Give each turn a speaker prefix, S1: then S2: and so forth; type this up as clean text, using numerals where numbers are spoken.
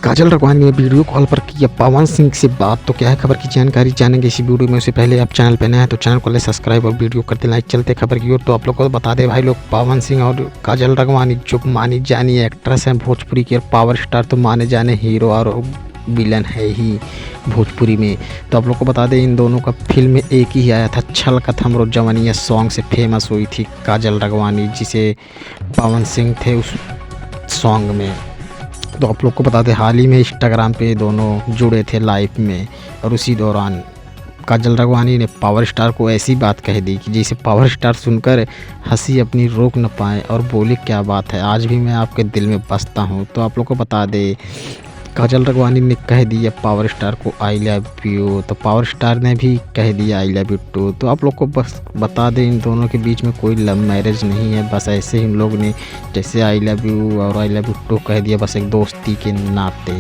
S1: काजल राघवानी ने video call पर किया पवन सिंह से बात। तो क्या है खबर की जानकारी जानेंगे इसी वीडियो में। उससे पहले आप चैनल पर नए हैं तो चैनल को सब्सक्राइब और वीडियो करते लाइक। चलते खबर की ओर। तो आप लोग को बता दें भाई लोग, पवन सिंह और काजल राघवानी जो मानी जानी एक्ट्रेस हैं भोजपुरी के पावर स्टार, तो माने जाने हीरो और विलन है ही भोजपुरी में। तो आप लोग को बता दें इन दोनों का फिल्म एक ही आया था, छलकत हमरो जवानिया सॉन्ग से फेमस हुई थी काजल राघवानी, जिसे पवन सिंह थे उस सॉन्ग में। तो आप लोग को बता दें हाल ही में इंस्टाग्राम पे दोनों जुड़े थे लाइव में, और उसी दौरान काजल राघवानी ने पावर स्टार को ऐसी बात कह दी कि जिसे पावर स्टार सुनकर हंसी अपनी रोक न पाए और बोले क्या बात है, आज भी मैं आपके दिल में बसता हूँ। तो आप लोग को बता दें काजल राघवानी ने कह दिया पावर स्टार को आई लव यू, तो पावर स्टार ने भी कह दिया आई लव यू टू। तो आप लोग को बस बता दें इन दोनों के बीच में कोई लव मैरिज नहीं है, बस ऐसे ही इन लोग ने जैसे आई लव यू और आई लव यू टू कह दिया, बस एक दोस्ती के नाते।